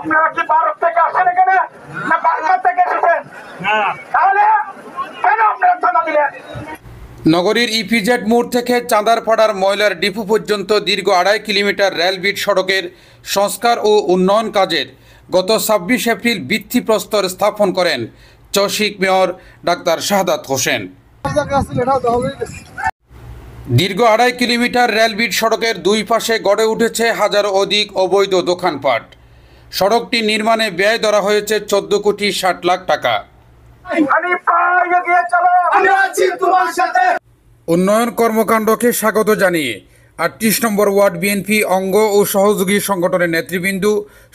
আপনারা কি ভারত থেকে আসেন এখানে না বাংলা থেকে এসেছেন? তাহলে কেন আপনারা চাঁদা দিলেন? নগরীর ইপিজেড মোড় থেকে চাঁদারপাড়ার ময়লার ডিপো পর্যন্ত দীর্ঘ 2.5 কিলোমিটার রেলবিট সড়কের সংস্কার ও উন্নয়ন কাজের গত 26 এপ্রিল ভিত্তিপ্রস্তর স্থাপন করেন চসিক মেয়র ডাক্তার শাহাদাত হোসেন। দীর্ঘ 2.5 কিলোমিটার রেলবিট সড়কের দুই পাশে গড়ে উঠেছে হাজারো অধিক অবৈধ দোকানপাট। সড়কটি নির্মাণে ব্যয় ধরা হয়েছে 14 কোটি 60 লাখ টাকা। উন্নয়ন কর্মকাণ্ডকে স্বাগত জানিয়ে 38 নম্বর ওয়ার্ড বিএনপি অঙ্গ ও সহযোগী সংগঠনের নেতৃবৃন্দ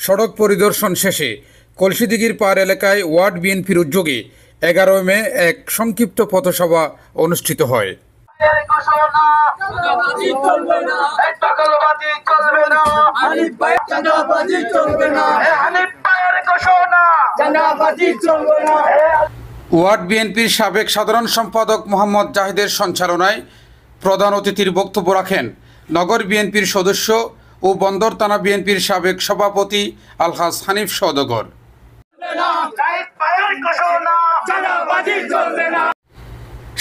সড়ক পরিদর্শন শেষে কলসিদিঘির পাড় এলাকায় ওয়ার্ড বিএনপির উদ্যোগে 11 মে এক সংক্ষিপ্ত পথসভা অনুষ্ঠিত হয়। ওয়ার্ড বিএনপির সাবেক সাধারণ সম্পাদক মোহাম্মদ জাহিদের সঞ্চালনায় প্রধান অতিথির বক্তব্য রাখেন নগর বিএনপির সদস্য ও বন্দর থানা বিএনপির সাবেক সভাপতি আলহাজ হানিফ সওদাগর।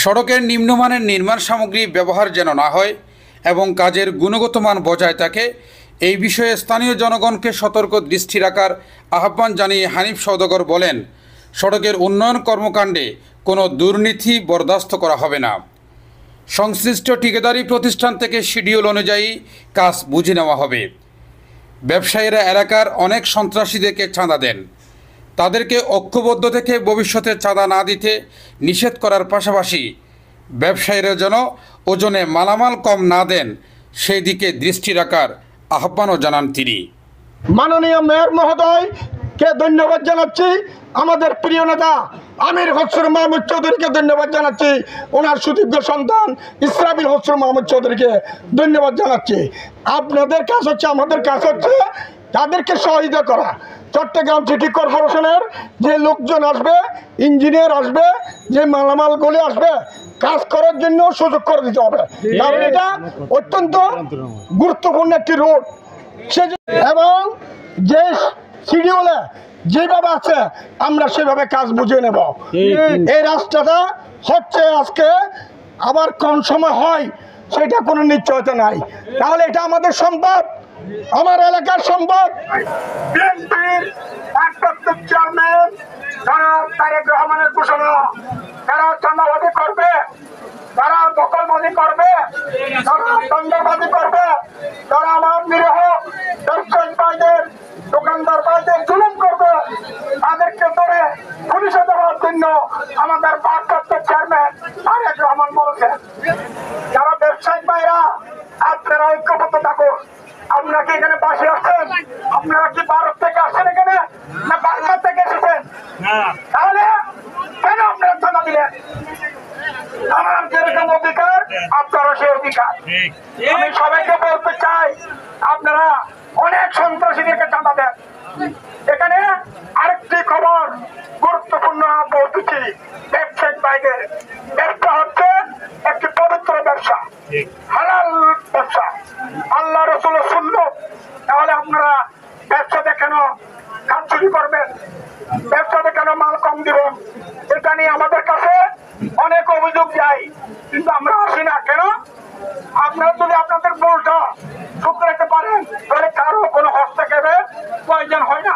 সড়কের নিম্নমানের নির্মাণ সামগ্রী ব্যবহার যেন না হয় এবং কাজের গুণগত মান বজায় থাকে এই বিষয়ে স্থানীয় জনগণকে সতর্ক দৃষ্টি রাখার আহ্বান জানিয়ে হানিফ সওদাগর বলেন, সড়কের উন্নয়ন কর্মকাণ্ডে কোনো দুর্নীতি বরদাস্ত করা হবে না। সংশ্লিষ্ট ঠিকাদারি প্রতিষ্ঠান থেকে শিডিউল অনুযায়ী কাজ বুঝে নেওয়া হবে। ব্যবসায়ীরা এলাকার অনেক সন্ত্রাসীদেরকে চাঁদা দেন, তাদেরকে ঐক্যবদ্ধ থেকে ভবিষ্যতে চাঁদা না দিতে নিষেধ করার পাশাপাশি ব্যবসায়ীরা যেন ওজনে মালামাল কম না দেন সেই দিকে দৃষ্টি রাখার আহ্বানও জানান তিনি। মাননীয় মেয়র মহোদয়কে ধন্যবাদ জানাচ্ছি, আমাদের প্রিয় নেতা আমির খসরু মাহমুদ চৌধুরীকে ধন্যবাদ জানাচ্ছি, ওনার সুযোগ্য সন্তান ইসরাফিল খসরু মাহমুদ চৌধুরীকে ধন্যবাদ জানাচ্ছি। আপনাদের কাজ হচ্ছে, আমাদের কাজ হচ্ছে তাদেরকে সহযোগিতা করা। চট্টগ্রাম সিটি কর্পোরেশনের যে লোকজন আসবে, ইঞ্জিনিয়ার আসবে, যে মালামালগুলি আসবে, কাজ করার জন্য সুযোগ করে দিতে হবে, কারণ এটা অত্যন্ত গুরুত্বপূর্ণ একটি রোড। এবং যে শিডিউলে যেভাবে আছে আমরা সেভাবে কাজ বুঝে নেব। এই রাস্তাটা হচ্ছে আজকে, আবার কোন সময় হয় সেটা কোনো নিশ্চয়তা নাই, তাহলে এটা আমাদের সম্পদ, আমার এলাকার সম্পদ। বিএনপির ভারপ্রাপ্ত চেয়ারম্যান জনাব তারেক রহমানের ঘোষণা, যারা চাঁদাবাজি করবে, যারা দখলবাজি করবে, যারা দণ্ডবাজি করবে, যারা আমার নিরীহ ব্যবসায়ী ভাইদের, দোকানদার ভাইদের জুলুম করবে, তাদেরকে ধরে পুলিশে দেওয়ার জন্য আমাদের ভারপ্রাপ্ত চেয়ারম্যান তারেক রহমান বলছেন। যারা ব্যবসায়ী ভাইরা, আপনারা ঐক্যবদ্ধ থাকুন। আপনারা কি এখানে পাশে আসছেন? আপনারা কি ভারত থেকে আসেন এখানে না বাংলা থেকে এসেছেন? তাহলে কেন আপনারা চাঁদা দিলেন? আমার যেরকম অধিকার আপনারও সেই অধিকার। আমি সবাইকে বলতে চাই, আপনারা অনেক সন্ত্রাসীদেরকে চাঁদা দেন। এখানে আরেকটি খবর গুরুত্বপূর্ণ বলতেছি, ব্যবসায়িক ভাইদের ব্যবসা হচ্ছে একটি পবিত্র ব্যবসা, হালাল ব্যবসা, আল্লাহ রসুলের সুন্নাত। তাহলে আপনারা ব্যবসাতে কেন কাজ চুরি করবেন? ব্যবসাতে কেন মাল কম দিবেন? এটা নিয়ে আমাদের কাছে অনেক অভিযোগ যায়, কিন্তু আমরা আসি না কেন? আপনারা যদি আপনাদের ভুলটা শুধরাতে পারেন তাহলে কারো কোনো হস্তক্ষেপের প্রয়োজন হয় না।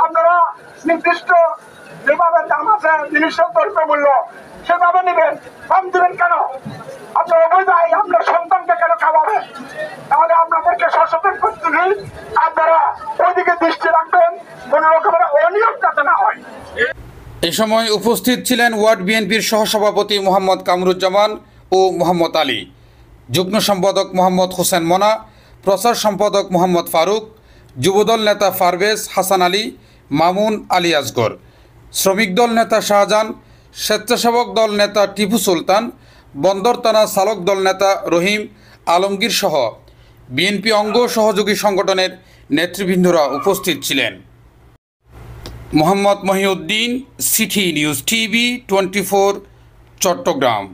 আপনারা নির্দিষ্ট যেভাবে দাম আছে জিনিসের দ্রব্য মূল্য সেভাবে নেবেন, কম দিবেন কেন? আপনার অবৈধায় আপনার সন্তানকে কেন খাওয়াবেন? তাহলে আপনাদেরকে সচেতন করতে গিয়ে আপনারা ওইদিকে দৃষ্টি রাখবেন, কোন রকমের অনিয়ম যাতে না হয়। এ সময় উপস্থিত ছিলেন ওয়ার্ড বিএনপির সহসভাপতি মোহাম্মদ কামরুজ্জামান ও মোহাম্মদ আলী, যুগ্ম সম্পাদক মোহাম্মদ হোসেন মনা, প্রচার সম্পাদক মোহাম্মদ ফারুক, যুবদল নেতা পারভেজ হাসান আলী, মামুন আলী আসগর, শ্রমিক দল নেতা শাহজাহান, স্বেচ্ছাসেবক দল নেতা টিপু সুলতান, বন্দর থানা চালক দল নেতা রহিম আলমগীর সহ বিএনপি অঙ্গ সহযোগী সংগঠনের নেতৃবৃন্দরা উপস্থিত ছিলেন। Mohammad Mohiuddin, city news TV 24, Chittagong.